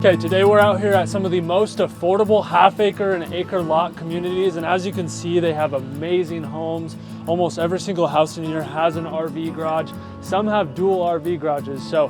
Okay, today we're out here at some of the most affordable half-acre and acre lot communities, and as you can see, they have amazing homes. Almost every single house in here has an RV garage. Some have dual RV garages, so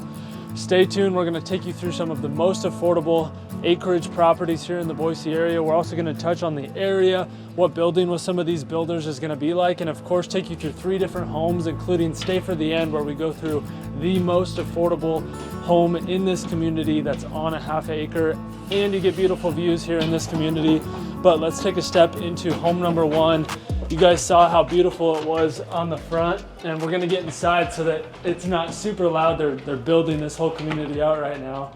stay tuned. We're gonna take you through some of the most affordable acreage properties here in the Boise area. We're also gonna touch on the area, what building with some of these builders is gonna be like, and of course take you through 3 different homes, including stay for the end where we go through the most affordable home in this community that's on a half acre, and you get beautiful views here in this community. But let's take a step into home number 1. You guys saw how beautiful it was on the front, and we're gonna get inside so that it's not super loud. They're building this whole community out right now.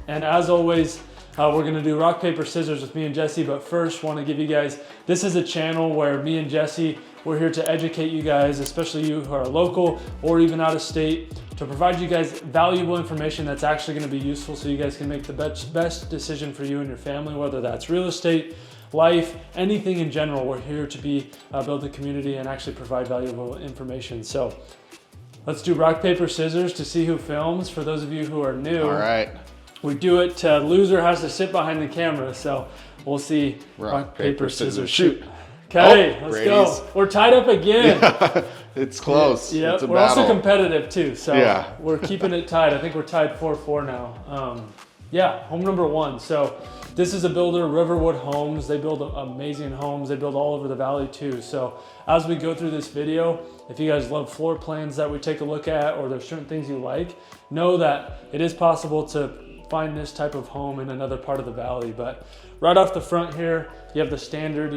And as always, we're gonna do rock, paper, scissors with me and Jesse, but first wanna give you guys, this is a channel where me and Jesse, we're here to educate you guys, especially you who are local or even out of state, to provide you guys valuable information that's actually gonna be useful so you guys can make the best decision for you and your family, whether that's real estate, life, anything in general. We're here to build a community and actually provide valuable information. So let's do rock, paper, scissors to see who films. For those of you who are new, all right, we do it, loser has to sit behind the camera. So we'll see rock, paper, scissors, shoot. Okay, let's go. We're tied up again. Yeah, it's close. Yeah, it's a we're battle. also competitive too. So yeah, we're keeping it tied. I think we're tied 4-4 now. Yeah, home number 1. So this is a builder, Riverwood Homes. They build amazing homes. They build all over the valley too. So as we go through this video, if you guys love floor plans that we take a look at, or there's certain things you like, know that it is possible to find this type of home in another part of the valley. But right off the front here, you have the standard,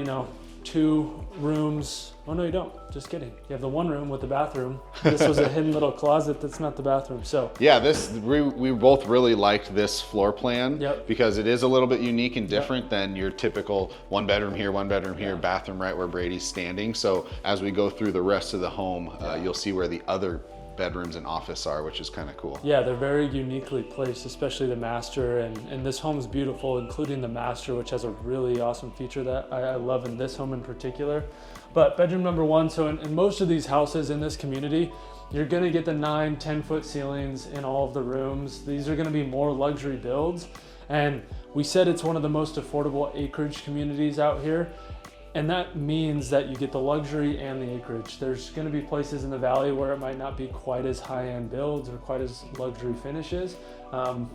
2 rooms. Oh no, you don't. Just kidding. You have the 1 room with the bathroom. This was a hidden little closet that's not the bathroom. So yeah, we both really liked this floor plan. Yep. Because it is a little bit unique and different than your typical 1 bedroom here, 1 bedroom here, bathroom right where Brady's standing. So as we go through the rest of the home, you'll see where the other bedrooms and office are, which is kind of cool. Yeah, they're very uniquely placed, especially the master, and this home's beautiful, including the master, which has a really awesome feature that I love in this home in particular. But bedroom number 1, so in most of these houses in this community, you're gonna get the 9-10 foot ceilings in all of the rooms. These are gonna be more luxury builds, and we said it's one of the most affordable acreage communities out here. And that means that you get the luxury and the acreage. There's gonna be places in the valley where it might not be quite as high-end builds or quite as luxury finishes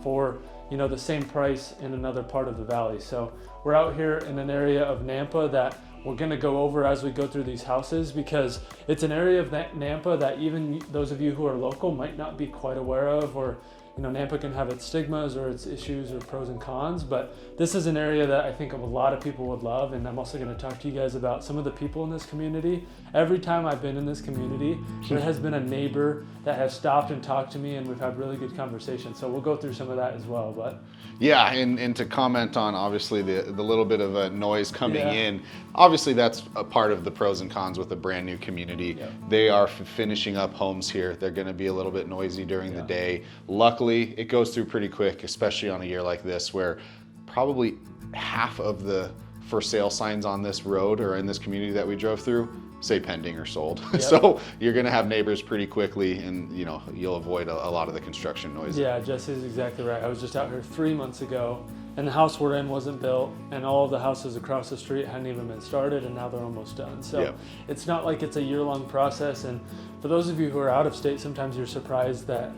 for the same price in another part of the valley. So we're out here in an area of Nampa that we're gonna go over as we go through these houses, because it's an area of Nampa that even those of you who are local might not be quite aware of, or Nampa can have its stigmas or its issues or pros and cons, but this is an area that I think a lot of people would love. And I'm also going to talk to you guys about some of the people in this community. Every time I've been in this community, there has been a neighbor that has stopped and talked to me, and we've had really good conversations. So we'll go through some of that as well. But yeah, and to comment on obviously the little bit of a noise coming in, obviously that's a part of the pros and cons with a brand new community. They are finishing up homes here. They're going to be a little bit noisy during the day. Luckily, it goes through pretty quick, especially on a year like this where probably half of the for sale signs on this road or in this community that we drove through say pending or sold. So you're gonna have neighbors pretty quickly, and you'll avoid a lot of the construction noise. Yeah, Jesse's exactly right. I was just out here 3 months ago, and the house we're in wasn't built, and all of the houses across the street hadn't even been started, and now they're almost done. So it's not like it's a year-long process. And for those of you who are out of state, sometimes you're surprised that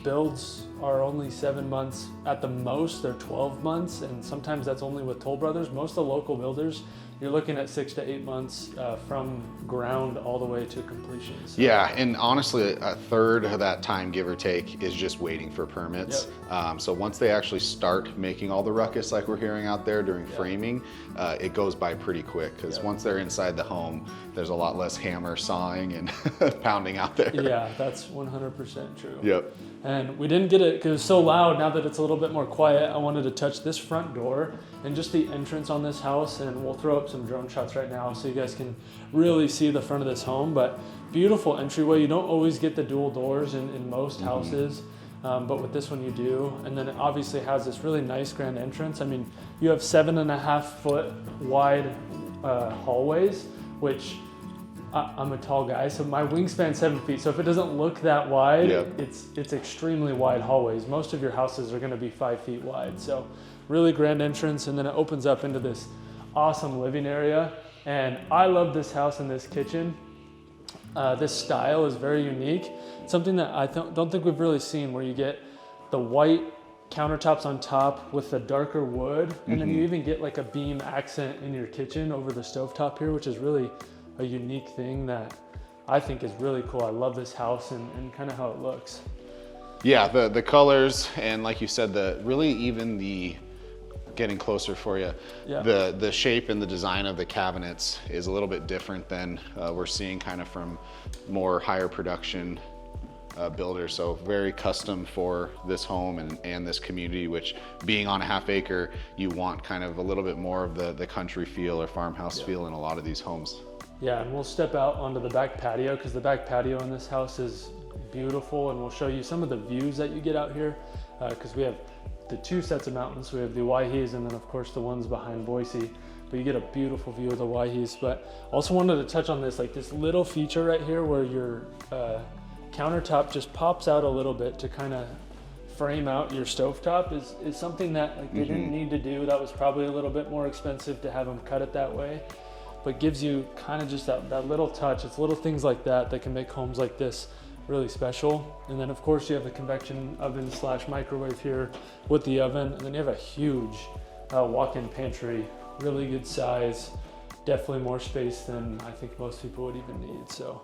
builds are only 7 months at the most. They're 12 months, and sometimes that's only with Toll Brothers. Most of the local builders, you're looking at 6 to 8 months from ground all the way to completion. So. Yeah, and honestly, a third of that time, give or take, is just waiting for permits. So once they actually start making all the ruckus like we're hearing out there during framing, it goes by pretty quick, because once they're inside the home, there's a lot less hammer sawing and pounding out there. Yeah, that's 100% true. Yep. And we didn't get it because it's so loud. Now that it's a little bit more quiet, I wanted to touch this front door and just the entrance on this house, and we'll throw up some drone shots right now so you guys can really see the front of this home. But beautiful entryway. You don't always get the dual doors in most houses, but with this one you do. And then it obviously has this really nice grand entrance. I mean, you have 7.5 foot wide hallways, which I'm a tall guy, so my wingspan's 7 feet. So if it doesn't look that wide, it's extremely wide hallways. Most of your houses are going to be 5 feet wide. So really grand entrance, and then it opens up into this awesome living area. And I love this house and this kitchen. This style is very unique. Something that I don't think we've really seen, where you get the white countertops on top with the darker wood, and then you even get like a beam accent in your kitchen over the stovetop here, which is really a unique thing that I think is really cool. I love this house and kind of how it looks. Yeah, the colors, and like you said, getting closer for you, the shape and the design of the cabinets is a little bit different than we're seeing kind of from more higher production builders. So very custom for this home and this community, which being on a half acre, you want kind of a little bit more of the country feel or farmhouse feel in a lot of these homes. Yeah, and we'll step out onto the back patio, because the back patio in this house is beautiful, and we'll show you some of the views that you get out here, because we have the two sets of mountains. We have the Waihees, and then of course the ones behind Boise, but you get a beautiful view of the Waihees. But also wanted to touch on this, like this little feature right here where your countertop just pops out a little bit to kind of frame out your stovetop is something that like they didn't need to do. That was probably a little bit more expensive to have them cut it that way, but gives you kind of just that little touch. It's little things like that that can make homes like this really special. And then of course you have the convection oven / microwave here with the oven, and then you have a huge walk-in pantry, really good size, definitely more space than I think most people would even need. So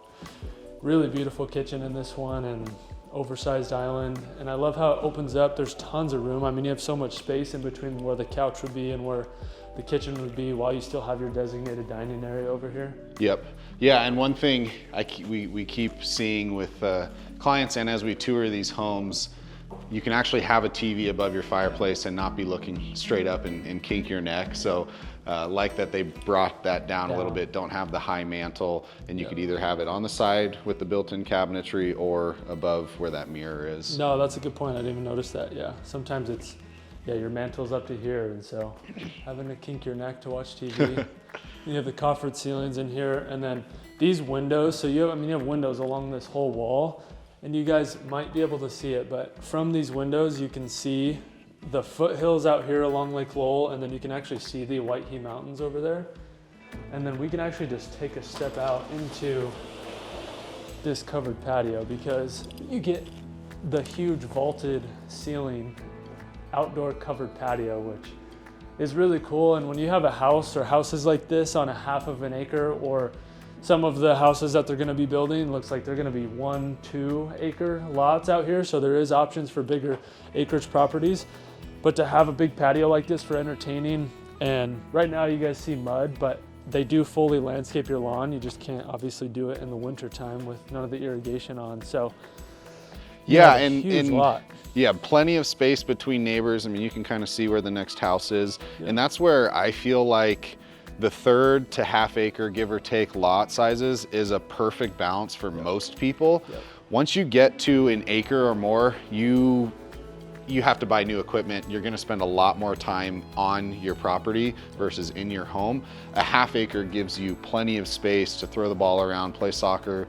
really beautiful kitchen in this one, and oversized island. And I love how it opens up. There's tons of room. I mean, you have so much space in between where the couch would be and where the kitchen would be, while you still have your designated dining area over here. Yep. Yeah, and one thing we keep seeing with clients, and as we tour these homes, you can actually have a TV above your fireplace and not be looking straight up and kink your neck. So like that they brought that down a little bit, don't have the high mantle, and you could either have it on the side with the built-in cabinetry or above where that mirror is. No, that's a good point. I didn't even notice that. Yeah, sometimes it's, your mantle's up to here, and so having to kink your neck to watch TV. You have the coffered ceilings in here, and then these windows. So you have windows along this whole wall, and you guys might be able to see it, but from these windows you can see the foothills out here along Lake Lowell, and then you can actually see the Waihe Mountains over there. And then we can actually just take a step out into this covered patio, because you get the huge vaulted ceiling outdoor covered patio, which is really cool. And when you have a house or houses like this on a half of an acre, or some of the houses that they're going to be building looks like they're going to be 1-2 acre lots out here, so there is options for bigger acreage properties. But to have a big patio like this for entertaining, and right now you guys see mud, but they do fully landscape your lawn. You just can't obviously do it in the winter time with none of the irrigation on. So yeah, and lot. Yeah, plenty of space between neighbors. I mean, you can kind of see where the next house is. And that's where I feel like the 1/3 to half acre, give or take, lot sizes is a perfect balance for most people. Once you get to an acre or more, you have to buy new equipment. You're gonna spend a lot more time on your property versus in your home. A half acre gives you plenty of space to throw the ball around, play soccer,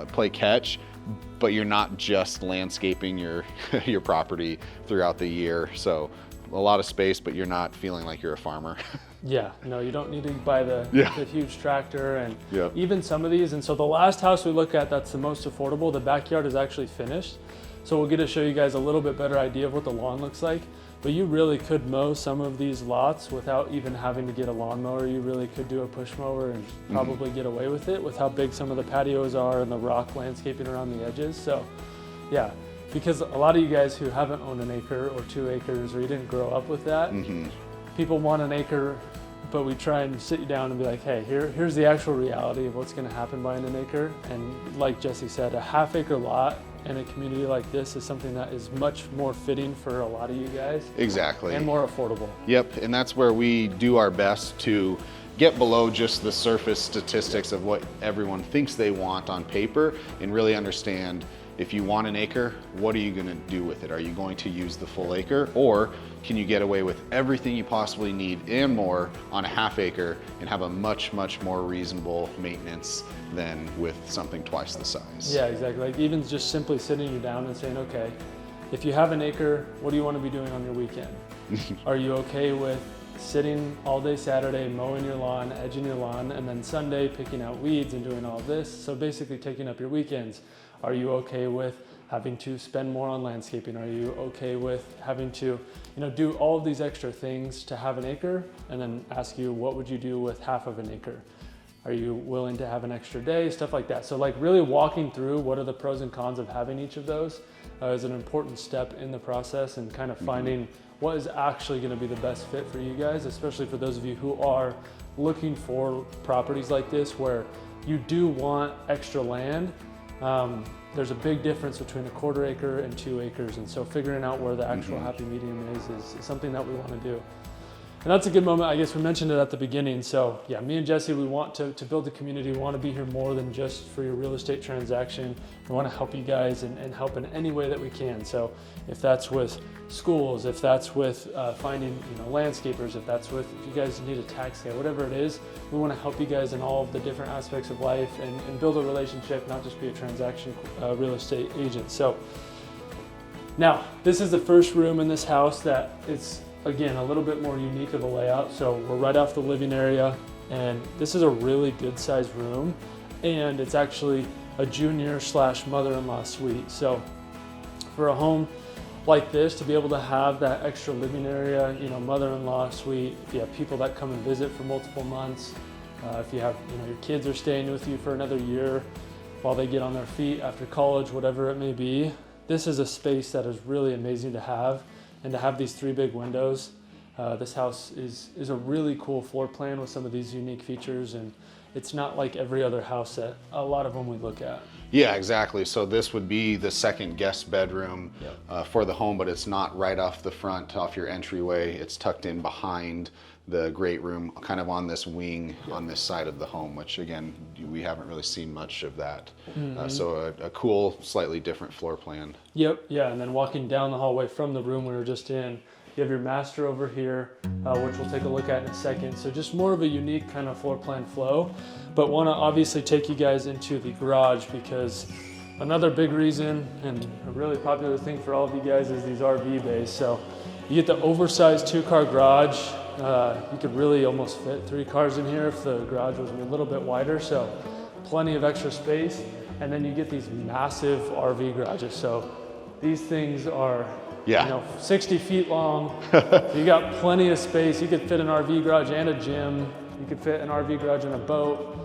play catch, but you're not just landscaping your property throughout the year. So a lot of space, but you're not feeling like you're a farmer. Yeah, no, you don't need to buy the huge tractor, and even some of these. And so the last house we look at that's the most affordable, the backyard is actually finished. So we'll get to show you guys a little bit better idea of what the lawn looks like. But you really could mow some of these lots without even having to get a lawnmower. You really could do a push mower and probably get away with it with how big some of the patios are and the rock landscaping around the edges. So yeah, because a lot of you guys who haven't owned an acre or 2 acres, or you didn't grow up with that, people want an acre, but we try and sit you down and be like, hey, here's the actual reality of what's gonna happen buying an acre. And like Jesse said, a half acre lot in a community like this is something that is much more fitting for a lot of you guys. Exactly. And more affordable. Yep, and that's where we do our best to get below just the surface statistics of what everyone thinks they want on paper, and really understand if you want an acre, what are you gonna do with it? Are you going to use the full acre, or can you get away with everything you possibly need and more on a half acre and have a much, much more reasonable maintenance than with something twice the size? Yeah, exactly. Like even just simply sitting you down and saying, okay, if you have an acre, what do you want to be doing on your weekend? Are you okay with sitting all day Saturday, mowing your lawn, edging your lawn, and then Sunday picking out weeds and doing all this? So basically taking up your weekends. Are you okay with having to spend more on landscaping? Are you okay with having to, do all of these extra things to have an acre? And then ask you, what would you do with half of an acre? Are you willing to have an extra day? Stuff like that. So like really walking through what are the pros and cons of having each of those is an important step in the process, and kind of finding what is actually going to be the best fit for you guys, especially for those of you who are looking for properties like this where you do want extra land. There's a big difference between a 1/4 acre and 2 acres, and so figuring out where the actual happy medium is something that we want to do. And that's a good moment. I guess we mentioned it at the beginning. So yeah, me and Jesse, we want to build a community. We want to be here more than just for your real estate transaction. We want to help you guys and help in any way that we can. So if that's with schools, if that's with finding landscapers, if you guys need a tax guy, whatever it is, we want to help you guys in all of the different aspects of life and build a relationship, not just be a transaction real estate agent. So now this is the first room in this house that it's, again, a little bit more unique of a layout. So we're right off the living area, and this is a really good sized room, and it's actually a junior/mother-in-law suite. So for a home like this, to be able to have that extra living area, mother-in-law suite, if you have people that come and visit for multiple months, if you have, your kids are staying with you for another year while they get on their feet after college, whatever it may be, this is a space that is really amazing to have. And to have these 3 big windows, this house is a really cool floor plan with some of these unique features, and it's not like every other house that a lot of them we look at. Yeah, exactly. So this would be the second guest bedroom for the home, but it's not right off the front, off your entryway. It's tucked in behind the great room, kind of on this wing on this side of the home, which again, we haven't really seen much of that. So a cool, slightly different floor plan. Yep, yeah, and then walking down the hallway from the room we were just in, you have your master over here, which we'll take a look at in a second. So just more of a unique kind of floor plan flow, but want to obviously take you guys into the garage, because another big reason and a really popular thing for all of you guys is these RV bays. So you get the oversized 2-car garage. You could really almost fit 3 cars in here if the garage was a little bit wider, so plenty of extra space. And then you get these massive RV garages. So these things are 60 feet long. You got plenty of space. You could fit an RV garage and a gym. You could fit an RV garage and a boat.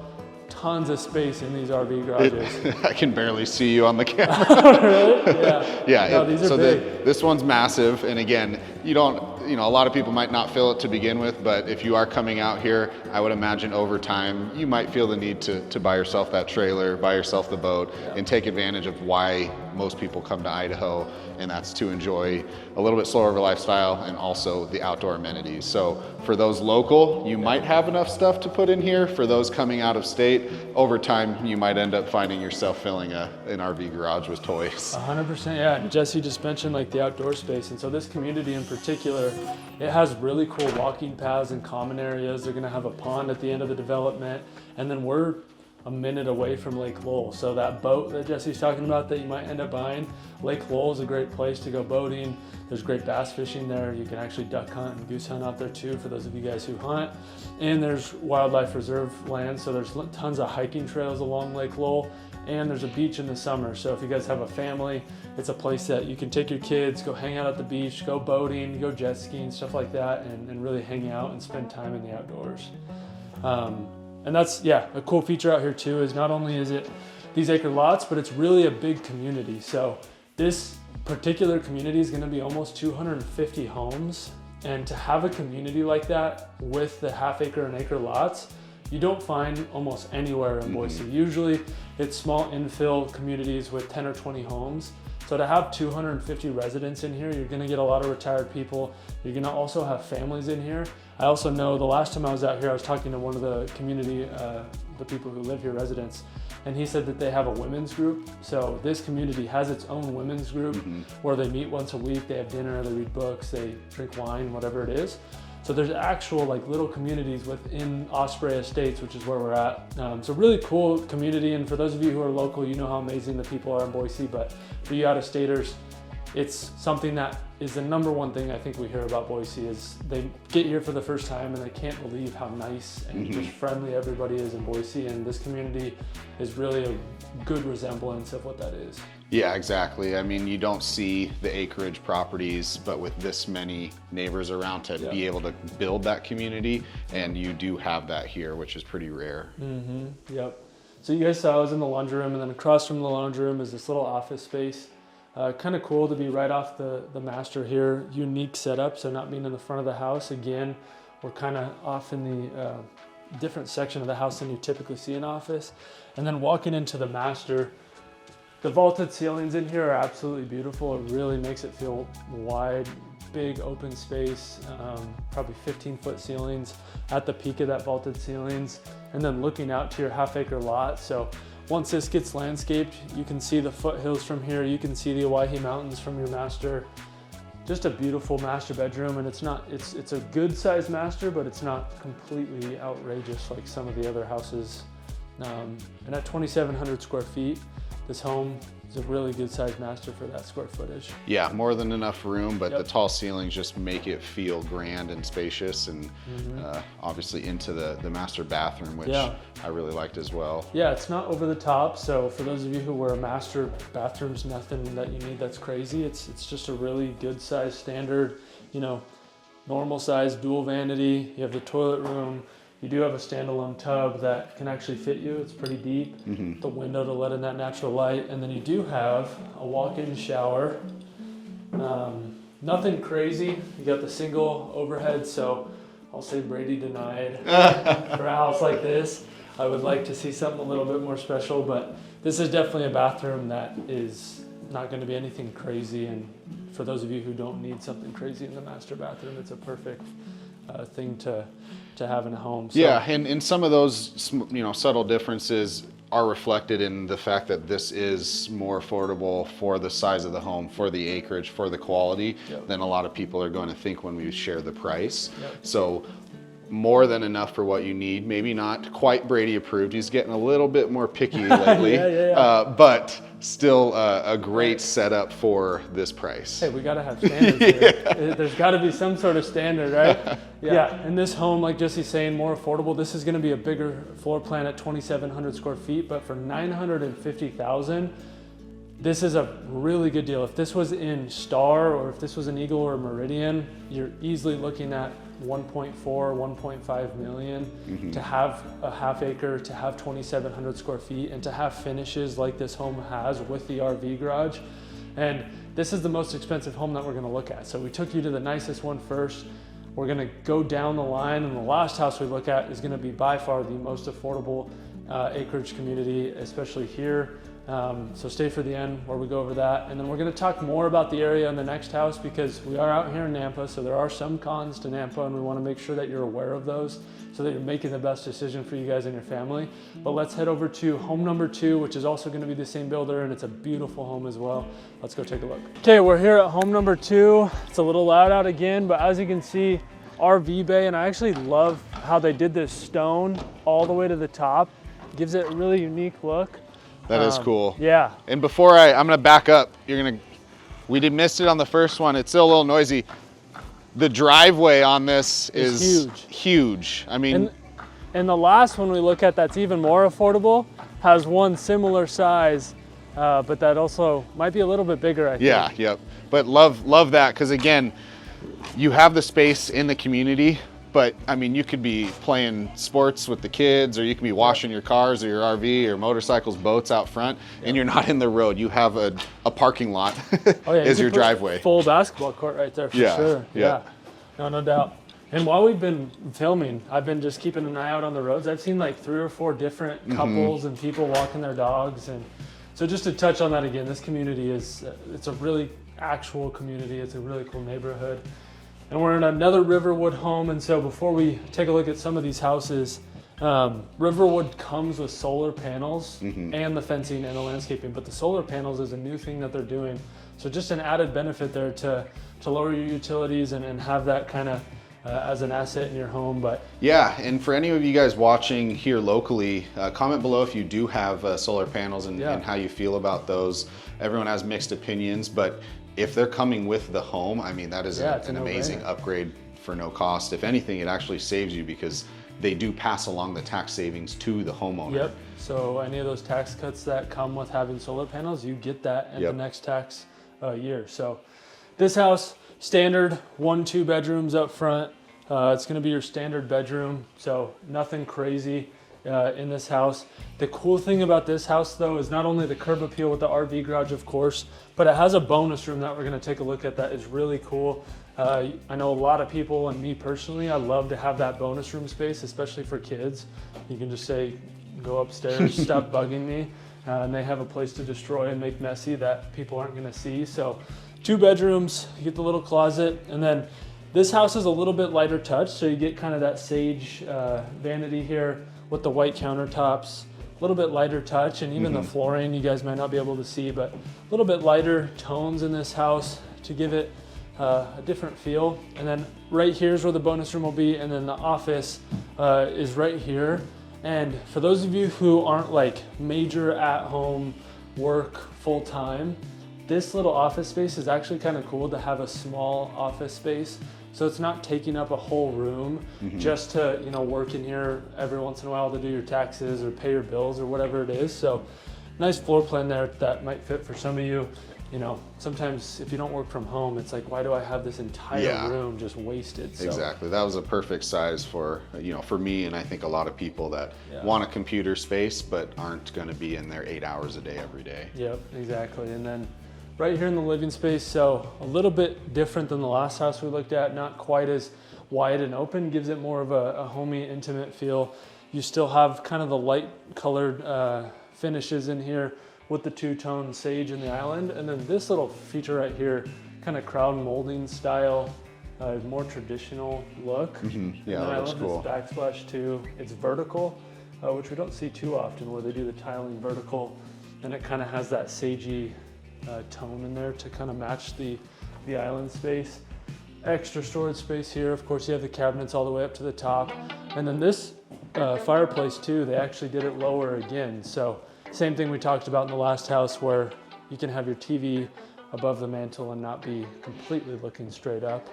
Tons of space in these RV garages. I can barely see you on the camera. Really? Yeah. Yeah. No, these are big. This one's massive, and again, a lot of people might not feel it to begin with, but if you are coming out here, I would imagine over time you might feel the need to buy yourself that trailer, buy yourself the boat, and take advantage of why most people come to Idaho, and that's to enjoy a little bit slower of a lifestyle and also the outdoor amenities. So for those local, you might have enough stuff to put in here. For those coming out of state, over time you might end up finding yourself filling an RV garage with toys. 100%, yeah. And Jesse just mentioned like the outdoor space, and so this community in particular, it has really cool walking paths and common areas. They're gonna have a pond at the end of the development, and then we're a minute away from Lake Lowell. So that boat that Jesse's talking about that you might end up buying, Lake Lowell is a great place to go boating. There's great bass fishing there. You can actually duck hunt and goose hunt out there too, for those of you guys who hunt. And there's wildlife reserve land, so there's tons of hiking trails along Lake Lowell. And there's a beach in the summer. So if you guys have a family, it's a place that you can take your kids, go hang out at the beach, go boating, go jet skiing, stuff like that, and really hang out and spend time in the outdoors. And that's, a cool feature out here too, is not only is it these acre lots, but it's really a big community. So this particular community is gonna be almost 250 homes. And to have a community like that with the half-acre and acre lots, you don't find almost anywhere in Boise. Usually it's small infill communities with 10 or 20 homes. So to have 250 residents in here, you're gonna get a lot of retired people. You're gonna also have families in here. I also know the last time I was out here, I was talking to one of the community, the people who live here, residents, And he said that they have a women's group. So this community has its own women's group where they meet once a week, they have dinner, they read books, they drink wine, whatever it is. So there's actual like little communities within Osprey Estates, which is where we're at. So really cool community. And for those of you who are local, you know how amazing the people are in Boise, but for you out-of-staters, it's something that is the number one thing I think we hear about Boise is they get here for the first time and they can't believe how nice and just friendly everybody is in Boise. And this community is really a good resemblance of what that is. Yeah, exactly. I mean, you don't see the Acreage properties, but with this many neighbors around to be able to build that community, and you do have that here, which is pretty rare. Yep. So you guys saw I was in the laundry room, and then across from the laundry room is this little office space. Kind of cool to be right off the master here. Unique setup, so not being in the front of the house. Again, we're kind of off in the different section of the house than you typically see in office. And then walking into the master, the vaulted ceilings in here are absolutely beautiful. It really makes it feel wide, big open space, probably 15-foot ceilings at the peak of that vaulted ceilings, and then looking out to your half-acre lot. So once this gets landscaped, you can see the foothills from here. You can see the Owyhee Mountains from your master. Just a beautiful master bedroom, and it's a good sized master, but it's not completely outrageous like some of the other houses. And at 2,700 square feet, this home is a really good sized master for that square footage. Yeah, more than enough room, but the tall ceilings just make it feel grand and spacious, and obviously into the master bathroom, which I really liked as well. Yeah, it's not over the top, so for those of you who wear a master bathroom's nothing that you need that's crazy. It's just a really good size standard, you know, normal size dual vanity. You have the toilet room. You do have a standalone tub that can actually fit you. It's pretty deep. The window to let in that natural light. And then you do have a walk-in shower. Nothing crazy. You got the single overhead, so I'll say Brady denied for a house like this. I would like to see something a little bit more special, but this is definitely a bathroom that is not going to be anything crazy. And for those of you who don't need something crazy in the master bathroom, it's a perfect thing to have in a home. So, yeah, and some of those subtle differences are reflected in the fact that this is more affordable for the size of the home, for the acreage, for the quality than a lot of people are going to think when we share the price. So more than enough for what you need. Maybe not quite Brady approved. He's getting a little bit more picky lately, but still a great setup for this price. Hey, we got to have standards here. There's got to be some sort of standard, right? And this home, like Jesse's saying, more affordable. This is going to be a bigger floor plan at 2,700 square feet, but for $950,000, this is a really good deal. If this was in Star, or if this was an Eagle or Meridian, you're easily looking at 1.4, 1.5 million to have a half acre, to have 2,700 square feet, and to have finishes like this home has with the RV garage. And this is the most expensive home that we're going to look at. So we took you to the nicest one first. We're going to go down the line, and the last house we look at is going to be by far the most affordable acreage community, especially here. So stay for the end where we go over that. And then we're going to talk more about the area in the next house, because we are out here in Nampa, so there are some cons to Nampa, and we want to make sure that you're aware of those so that you're making the best decision for you guys and your family. But let's head over to home number 2, which is also going to be the same builder, and it's a beautiful home as well. Let's go take a look. Okay, we're here at home number 2. It's a little loud out again, but as you can see, RV bay, and I actually love how they did this stone all the way to the top. It gives it a really unique look. That is cool. Yeah. And before I'm gonna back up, we missed it on the first one. It's still a little noisy. The driveway on this is huge. I mean, and the last one we look at that's even more affordable has one similar size, but that also might be a little bit bigger, I think. Yeah. But love that, because again, you have the space in the community. But I mean, you could be playing sports with the kids, or you could be washing your cars or your RV or motorcycles, boats out front, and you're not in the road. You have a parking lot as your driveway. Full basketball court right there for sure. Yeah. No doubt. And while we've been filming, I've been just keeping an eye out on the roads. I've seen like 3 or 4 different couples and people walking their dogs. And so just to touch on that again, this community it's a really actual community. It's a really cool neighborhood. And we're in another Riverwood home, and so before we take a look at some of these houses, Riverwood comes with solar panels and the fencing and the landscaping, but the solar panels is a new thing that they're doing. So just an added benefit there to lower your utilities and have that kind of as an asset in your home. But yeah, and for any of you guys watching here locally, comment below if you do have solar panels and how you feel about those. Everyone has mixed opinions, but if they're coming with the home, I mean, that is an amazing upgrade for no cost. If anything, it actually saves you because they do pass along the tax savings to the homeowner. Yep. So any of those tax cuts that come with having solar panels, you get that in the next tax year. So this house, standard 1-2 bedrooms up front. It's going to be your standard bedroom, so nothing crazy in this house. The cool thing about this house though is not only the curb appeal with the RV garage, of course, but it has a bonus room that we're going to take a look at that is really cool. I know a lot of people, and me personally, I love to have that bonus room space, especially for kids. You can just say, go upstairs, stop bugging me, and they have a place to destroy and make messy that people aren't gonna see. So 2 bedrooms, you get the little closet, and then this house is a little bit lighter touch, so you get kind of that sage vanity here with the white countertops, a little bit lighter touch, and even the flooring you guys might not be able to see, but a little bit lighter tones in this house to give it a different feel. And then right here is where the bonus room will be, and then the office is right here. And for those of you who aren't like major at-home work full-time, this little office space is actually kind of cool to have a small office space. So it's not taking up a whole room just to, you know, work in here every once in a while to do your taxes or pay your bills or whatever it is. So nice floor plan there that might fit for some of you. You know, sometimes if you don't work from home, it's like, why do I have this entire room just wasted? So. Exactly. That was a perfect size for, you know, for me, and I think a lot of people that want a computer space but aren't going to be in there 8 hours a day every day. Yep, exactly. And then right here in the living space, so a little bit different than the last house we looked at, not quite as wide and open, gives it more of a homey, intimate feel. You still have kind of the light colored finishes in here with the 2-tone sage in the island. And then this little feature right here, kind of crown molding style, more traditional look. Yeah, that looks cool. I love this backsplash too. It's vertical, which we don't see too often where they do the tiling vertical. And it kind of has that sagey tone in there to kind of match the island space. Extra storage space here. Of course, you have the cabinets all the way up to the top. And then this fireplace too, they actually did it lower again. So same thing we talked about in the last house where you can have your TV above the mantle and not be completely looking straight up.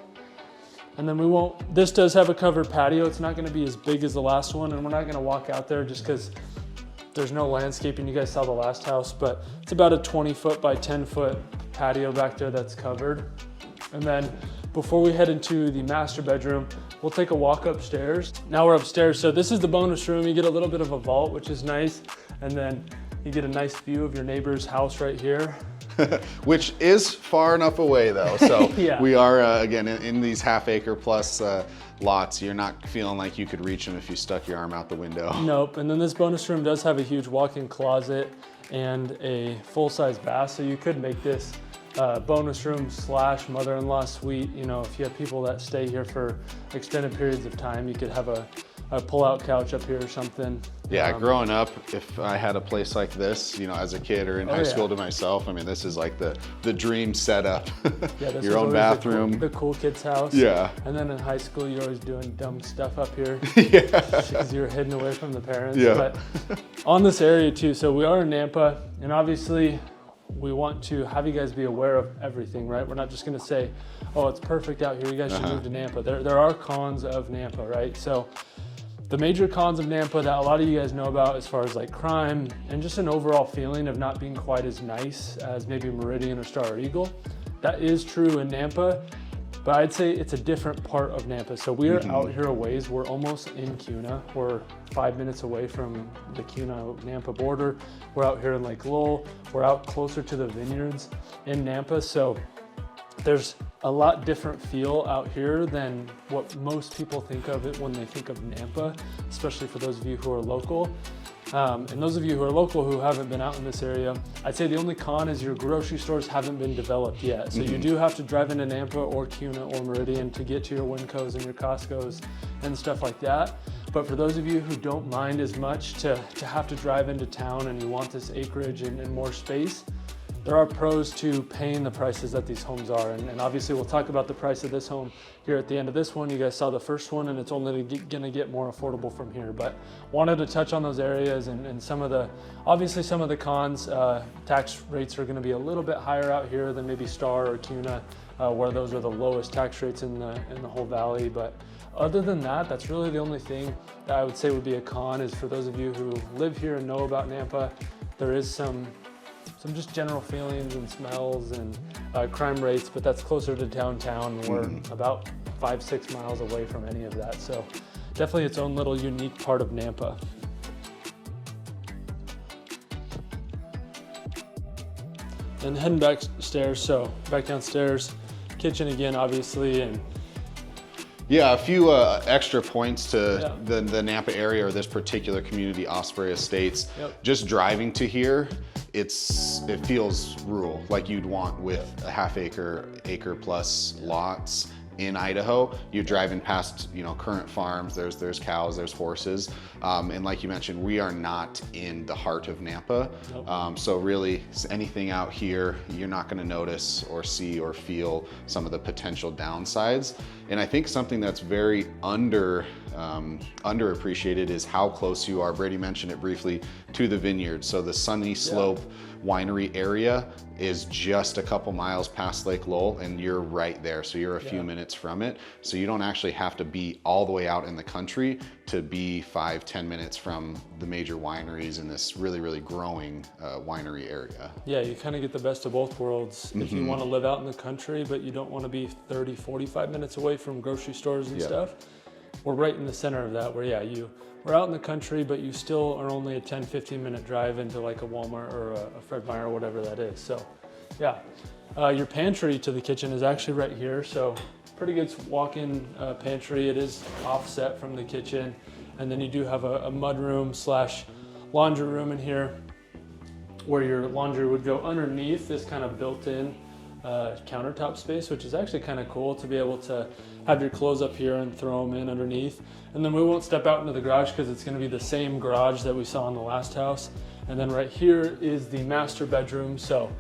And then this does have a covered patio. It's not gonna be as big as the last one, and we're not gonna walk out there just because there's no landscaping. You guys saw the last house, but it's about a 20-foot by 10-foot patio back there that's covered. And then before we head into the master bedroom, we'll take a walk upstairs. Now we're upstairs, so this is the bonus room. You get a little bit of a vault, which is nice. And then you get a nice view of your neighbor's house right here. Which is far enough away though. So we are, again, in these half-acre plus lots. You're not feeling like you could reach them if you stuck your arm out the window. Nope, and then this bonus room does have a huge walk-in closet and a full-size bath. So you could make this bonus room / mother-in-law suite. You know, if you have people that stay here for extended periods of time, you could have a pull-out couch up here or something. Yeah, growing up, if I had a place like this, you know, as a kid or in high school to myself, I mean, this is like the dream setup. This your own bathroom. The cool kid's house. Yeah. And then in high school, you're always doing dumb stuff up here. Yeah. Because you're hidden away from the parents. Yeah. But on this area too, so we are in Nampa, and obviously we want to have you guys be aware of everything, right? We're not just gonna say, oh, it's perfect out here, you guys should move to Nampa. There are cons of Nampa, right? So the major cons of Nampa that a lot of you guys know about as far as like crime and just an overall feeling of not being quite as nice as maybe Meridian or Star or Eagle. That is true in Nampa, but I'd say it's a different part of Nampa. So we are out here a ways. We're almost in Kuna. We're 5 minutes away from the Kuna-Nampa border. We're out here in Lake Lowell. We're out closer to the vineyards in Nampa. So there's a lot different feel out here than what most people think of it when they think of Nampa, especially for those of you who are local. And those of you who are local who haven't been out in this area, I'd say the only con is your grocery stores haven't been developed yet. So you do have to drive into Nampa or Kuna or Meridian to get to your Wincos and your Costcos and stuff like that. But for those of you who don't mind as much to have to drive into town and you want this acreage and more space, there are pros to paying the prices that these homes are. And obviously we'll talk about the price of this home here at the end of this one. You guys saw the first one and it's only gonna get more affordable from here. But wanted to touch on those areas and some of the, obviously some of the cons. Tax rates are gonna be a little bit higher out here than maybe Star or Kuna, where those are the lowest tax rates in the whole valley. But other than that, that's really the only thing that I would say would be a con is for those of you who live here and know about Nampa, there is some just general feelings and smells and crime rates, but that's closer to downtown. We're about 5-6 miles away from any of that. So definitely its own little unique part of Nampa. And heading back stairs, so back downstairs, kitchen again, obviously, and yeah, a few extra points to the Nampa area or this particular community, Osprey Estates. Just driving to here, it feels rural, like you'd want with a half acre plus lots in Idaho. You're driving past, current farms, there's cows, there's horses. And like you mentioned, we are not in the heart of Nampa. So really anything out here, you're not gonna notice or see or feel some of the potential downsides. And I think something that's very underappreciated is how close you are. Brady mentioned it briefly, to the vineyard. So the Sunny Slope winery area is just a couple miles past Lake Lowell and you're right there. So you're a few minutes from it. So you don't actually have to be all the way out in the country to be 5-10 minutes from the major wineries in this really, really growing winery area. Yeah, you kind of get the best of both worlds. If you want to live out in the country, but you don't want to be 30-45 minutes away from grocery stores and stuff, we're right in the center of that where, we're out in the country, but you still are only a 10-15 minute drive into like a Walmart or a Fred Meyer or whatever that is. So your pantry to the kitchen is actually right here. So pretty good walk-in pantry. It is offset from the kitchen. And then you do have a mudroom / laundry room in here where your laundry would go underneath this kind of built-in countertop space, which is actually kind of cool to be able to have your clothes up here and throw them in underneath. And then we won't step out into the garage because it's going to be the same garage that we saw in the last house. And then right here is the master bedroom. So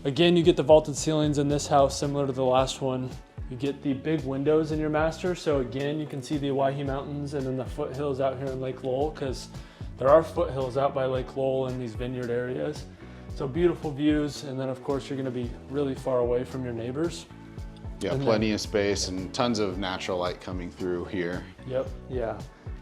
again, you get the vaulted ceilings in this house similar to the last one. You get the big windows in your master. So again, you can see the Owyhee Mountains and then the foothills out here in Lake Lowell, because there are foothills out by Lake Lowell in these vineyard areas. So beautiful views. And then of course you're going to be really far away from your neighbors. Yeah, plenty of space and tons of natural light coming through here. Yep, yeah,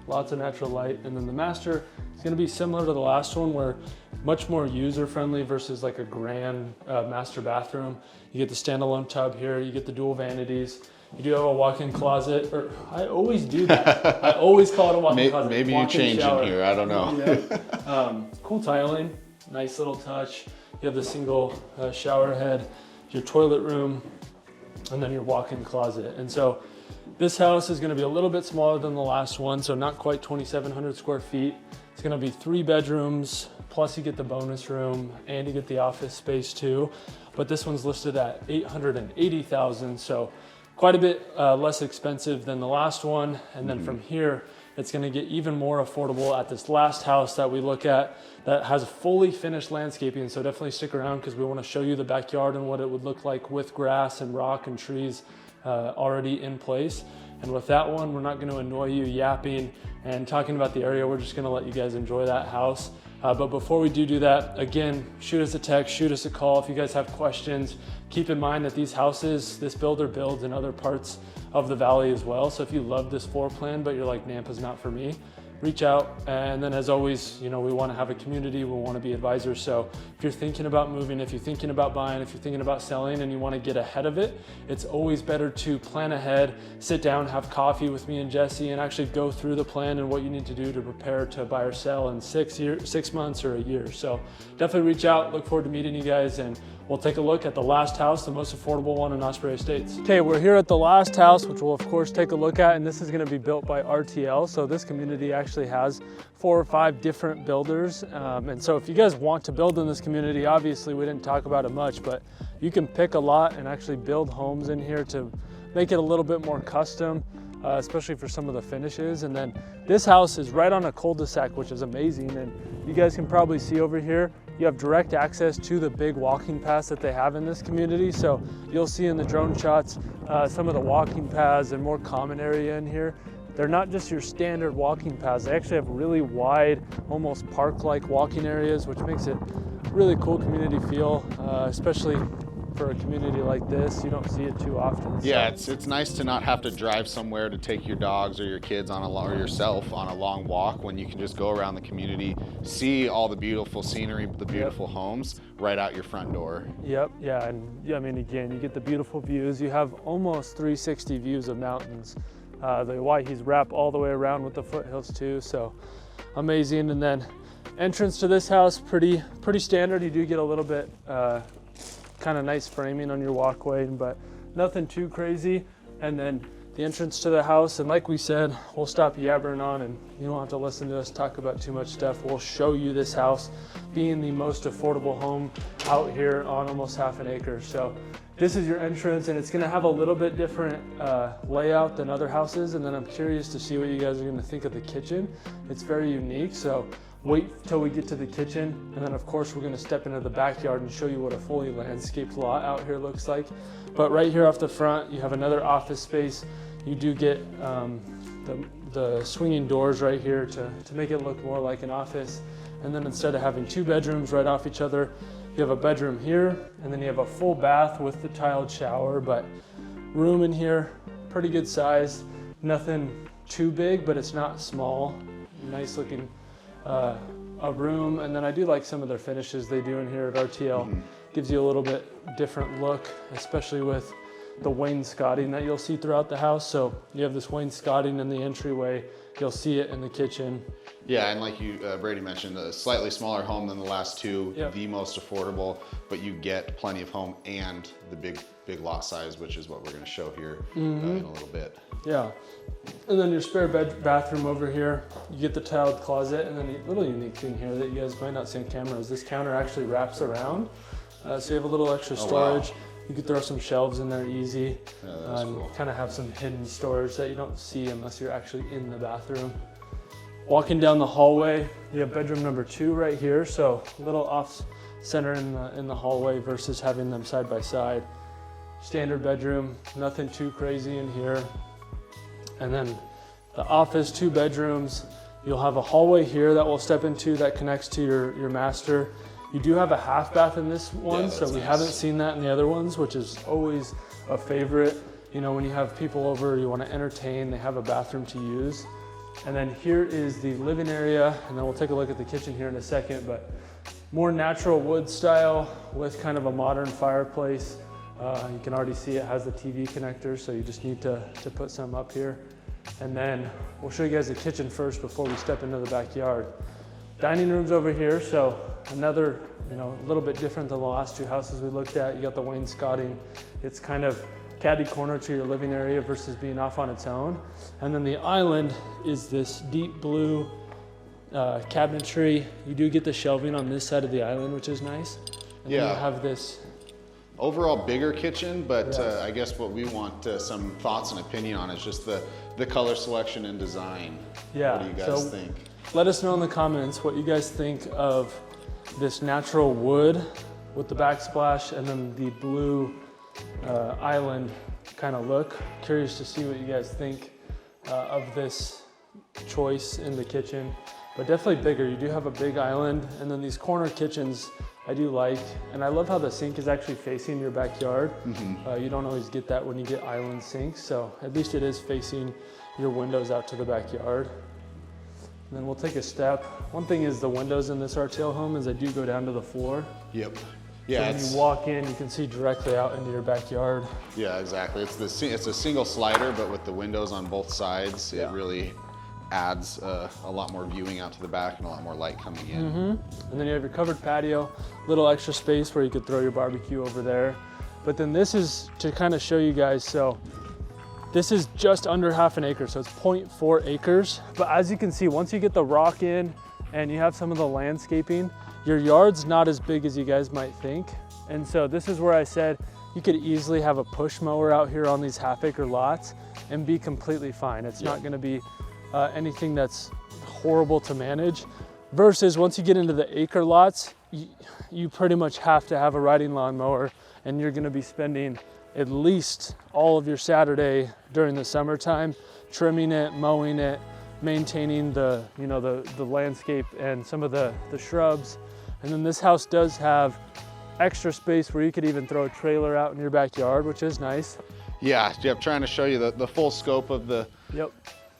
lots of natural light. And then the master is going to be similar to the last one, where much more user-friendly versus like a grand master bathroom. You get the standalone tub here, you get the dual vanities. You do have a walk-in closet, or I always do that. I always call it a walk-in closet. Maybe you change in here, I don't know. Cool tiling, nice little touch. You have the single shower head, your toilet room, and then your walk-in closet. And so this house is gonna be a little bit smaller than the last one, so not quite 2,700 square feet. It's gonna be 3 bedrooms, plus you get the bonus room and you get the office space too. But this one's listed at $880,000, so quite a bit less expensive than the last one. And then from here, it's gonna get even more affordable at this last house that we look at that has fully finished landscaping. So definitely stick around because we wanna show you the backyard and what it would look like with grass and rock and trees already in place. And with that one, we're not gonna annoy you yapping and talking about the area. We're just gonna let you guys enjoy that house. But before we do that, again, shoot us a text, shoot us a call if you guys have questions. Keep in mind that these houses, this builder builds in other parts of the valley as well. So if you love this floor plan, but you're like, Nampa's not for me, reach out. And then as always, we want to have a community, we want to be advisors. So if you're thinking about moving, if you're thinking about buying, if you're thinking about selling and you want to get ahead of it, it's always better to plan ahead, sit down, have coffee with me and Jesse, and actually go through the plan and what you need to do to prepare to buy or sell in 6 months or a year. So definitely reach out, look forward to meeting you guys, and we'll take a look at the last house, the most affordable one in Osprey Estates. Okay, we're here at the last house, which we'll of course take a look at, and this is going to be built by RTL. So this community actually actually has 4 or 5 different builders. And so if you guys want to build in this community, obviously we didn't talk about it much, but you can pick a lot and actually build homes in here to make it a little bit more custom, especially for some of the finishes. And then this house is right on a cul-de-sac, which is amazing. And you guys can probably see over here, you have direct access to the big walking paths that they have in this community. So you'll see in the drone shots, some of the walking paths and more common area in here. They're not just your standard walking paths. They actually have really wide, almost park-like walking areas, which makes it really cool community feel, especially for a community like this. You don't see it too often. Yeah, it's nice to not have to drive somewhere to take your dogs or your kids on or yourself on a long walk, when you can just go around the community, see all the beautiful scenery, the beautiful homes right out your front door. Yep, yeah, and I mean, again, you get the beautiful views. You have almost 360 views of mountains. The Waihe's wrap all the way around with the foothills too, so amazing. And then entrance to this house, pretty standard. You do get a little bit kind of nice framing on your walkway, but nothing too crazy. And then the entrance to the house, and like we said, we'll stop yabbering on and you don't have to listen to us talk about too much stuff. We'll show you this house being the most affordable home out here on almost half an acre. So this is your entrance, and it's gonna have a little bit different layout than other houses. And then I'm curious to see what you guys are gonna think of the kitchen. It's very unique, so wait till we get to the kitchen, and then of course we're going to step into the backyard and show you what a fully landscaped lot out here looks like. But right here off the front, you have another office space. You do get the swinging doors right here to make it look more like an office. And then instead of having 2 bedrooms right off each other, you have a bedroom here, and then you have a full bath with the tiled shower. But room in here, pretty good size. Nothing too big, but it's not small. Nice looking a room. And then I do like some of their finishes they do in here at RTL. Gives you a little bit different look, especially with the wainscoting that you'll see throughout the house. So you have this wainscoting in the entryway. You'll see it in the kitchen. Yeah, and like you, Brady mentioned, a slightly smaller home than the last 2, the most affordable, but you get plenty of home and the big lot size, which is what we're going to show here in a little bit. Yeah. And then your spare bathroom over here, you get the tiled closet. And then the little unique thing here that you guys might not see on camera is this counter actually wraps around. So you have a little extra storage. Wow. You could throw some shelves in there easy. Yeah, cool. Kind of have some hidden storage that you don't see unless you're actually in the bathroom. Walking down the hallway, you have bedroom number 2 right here. So a little off center in the hallway versus having them side by side. Standard bedroom, nothing too crazy in here. And then the office, 2 bedrooms. You'll have a hallway here that we'll step into that connects to your master. You do have a half bath in this one, so we haven't seen that in the other ones, which is always a favorite. You know, when you have people over, you want to entertain, they have a bathroom to use. And then here is the living area, and then we'll take a look at the kitchen here in a second, but more natural wood style with kind of a modern fireplace. You can already see it has the TV connector, so you just need to put some up here. And then we'll show you guys the kitchen first before we step into the backyard. Dining room's over here, so another, a little bit different than the last 2 houses we looked at. You got the wainscoting. It's kind of caddy corner to your living area versus being off on its own. And then the island is this deep blue cabinetry. You do get the shelving on this side of the island, which is nice. And then you have this overall bigger kitchen, but I guess what we want some thoughts and opinion on is just the color selection and design. Yeah. What do you guys think? Let us know in the comments what you guys think of this natural wood with the backsplash and then the blue island kind of look. Curious to see what you guys think of this choice in the kitchen, but definitely bigger. You do have a big island, and then these corner kitchens I do like, and I love how the sink is actually facing your backyard. You don't always get that when you get island sinks, so at least it is facing your windows out to the backyard. And then we'll take a step. One thing is the windows in this RTL home is they do go down to the floor. Yep. Yeah. So when you walk in, you can see directly out into your backyard. Yeah, exactly. It's a single slider, but with the windows on both sides, it really adds a lot more viewing out to the back and a lot more light coming in. And then you have your covered patio, little extra space where you could throw your barbecue over there. But then this is to kind of show you guys, so This is just under half an acre, so it's 0.4 acres. But as you can see, once you get the rock in and you have some of the landscaping, your yard's not as big as you guys might think. And so this is where I said you could easily have a push mower out here on these half-acre lots and be completely fine. It's not gonna be anything that's horrible to manage. Versus once you get into the acre lots, you pretty much have to have a riding lawnmower, and you're gonna be spending at least all of your Saturday during the summertime trimming it, mowing it, maintaining the landscape and some of the shrubs. And then this house does have extra space where you could even throw a trailer out in your backyard, which is nice. Yeah, I'm trying to show you the full scope of the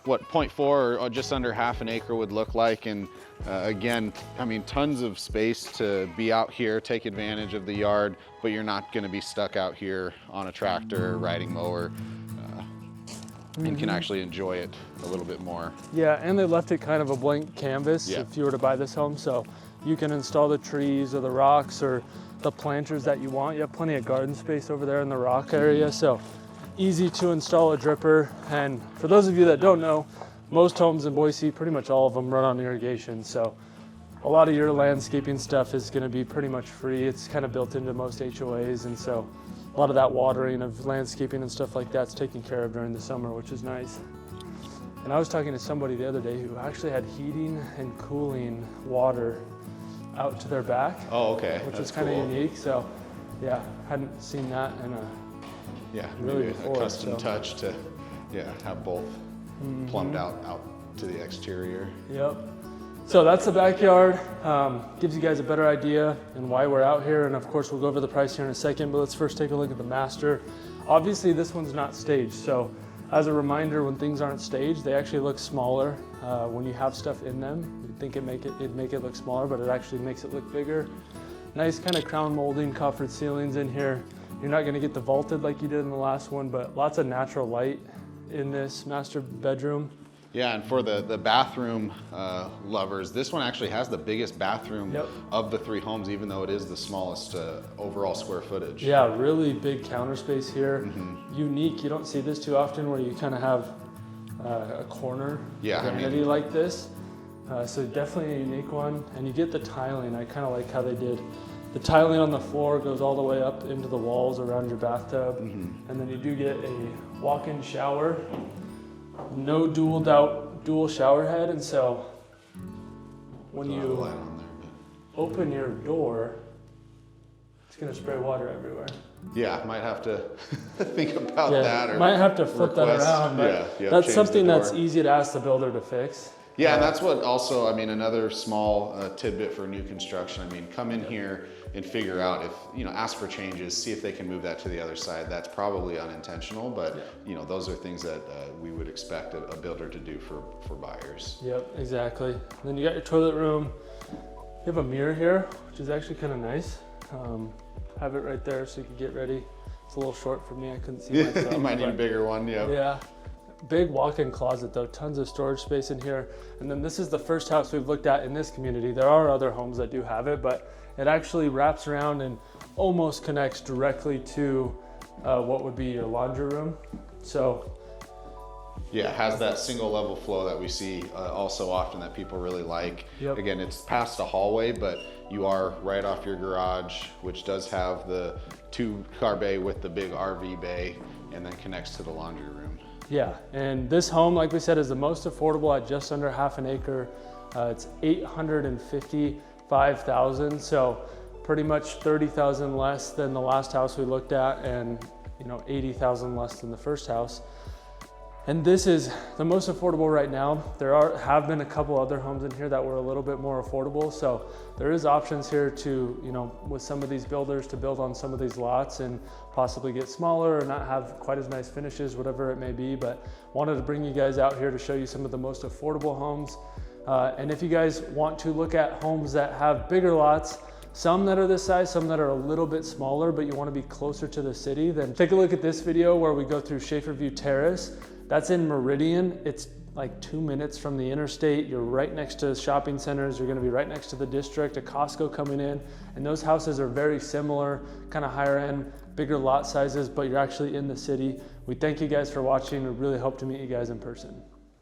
what 0.4 or just under half an acre would look like. And again, I mean, tons of space to be out here, take advantage of the yard, but you're not going to be stuck out here on a tractor, riding mower, and can actually enjoy it a little bit more. Yeah, and they left it kind of a blank canvas if you were to buy this home, so you can install the trees or the rocks or the planters that you want. You have plenty of garden space over there in the rock area, so easy to install a dripper. And for those of you that don't know, most homes in Boise, pretty much all of them, run on irrigation, so a lot of your landscaping stuff is going to be pretty much free. It's kind of built into most HOAs, and so a lot of that watering of landscaping and stuff like that's taken care of during the summer, which is nice. And I was talking to somebody the other day who actually had heating and cooling water out to their back. Oh, okay. Which is kind of unique. So yeah, hadn't seen that in a really before, a custom touch to have both plumbed out to the exterior. Yep. So that's the backyard. Gives you guys a better idea and why we're out here. And of course, we'll go over the price here in a second, but let's first take a look at the master. Obviously, this one's not staged. So as a reminder, when things aren't staged, they actually look smaller. When you have stuff in them, you'd think it'd make it look smaller, but it actually makes it look bigger. Nice kind of crown molding, coffered ceilings in here. You're not gonna get the vaulted like you did in the last one, but lots of natural light in this master bedroom. Yeah, and for the bathroom lovers, this one actually has the biggest bathroom of the three homes, even though it is the smallest overall square footage. Yeah, really big counter space here. Unique, you don't see this too often where you kind of have a corner vanity like this. So definitely a unique one. And you get the tiling. I kind of like how they did. The tiling on the floor goes all the way up into the walls around your bathtub. And then you do get a walk-in shower. No dual shower head, and so when you open your door, it's gonna spray water everywhere. Yeah, might have to think about that, or might have to flip that around. But that's something that's easy to ask the builder to fix. Yeah, and that's what also, I mean, another small tidbit for new construction. I mean, come in here and figure out if, ask for changes, see if they can move that to the other side. That's probably unintentional, but those are things that we would expect a builder to do for buyers. Yep, exactly. And then you got your toilet room. You have a mirror here, which is actually kind of nice. Have it right there so you can get ready. It's a little short for me, I couldn't see myself. You might need a bigger one, Yeah. Big walk-in closet though, tons of storage space in here. And then this is the first house we've looked at in this community. There are other homes that do have it, but it actually wraps around and almost connects directly to what would be your laundry room. So yeah, it has that single level flow that we see all so often that people really like. Again, it's past a hallway, but you are right off your garage, which does have the 2-car bay with the big RV bay, and then connects to the laundry room. Yeah, and this home, like we said, is the most affordable at just under half an acre. It's $855,000, so pretty much $30,000 less than the last house we looked at, and $80,000 less than the first house. And this is the most affordable right now. There have been a couple other homes in here that were a little bit more affordable, so there is options here to, with some of these builders, to build on some of these lots and possibly get smaller or not have quite as nice finishes, whatever it may be. But wanted to bring you guys out here to show you some of the most affordable homes. And if you guys want to look at homes that have bigger lots, some that are this size, some that are a little bit smaller, but you want to be closer to the city, then take a look at this video where we go through Schaefer View Terrace. That's in Meridian. It's like 2 minutes from the interstate. You're right next to shopping centers. You're gonna be right next to the district, a Costco coming in. And those houses are very similar, kind of higher end, bigger lot sizes, but you're actually in the city. We thank you guys for watching. We really hope to meet you guys in person.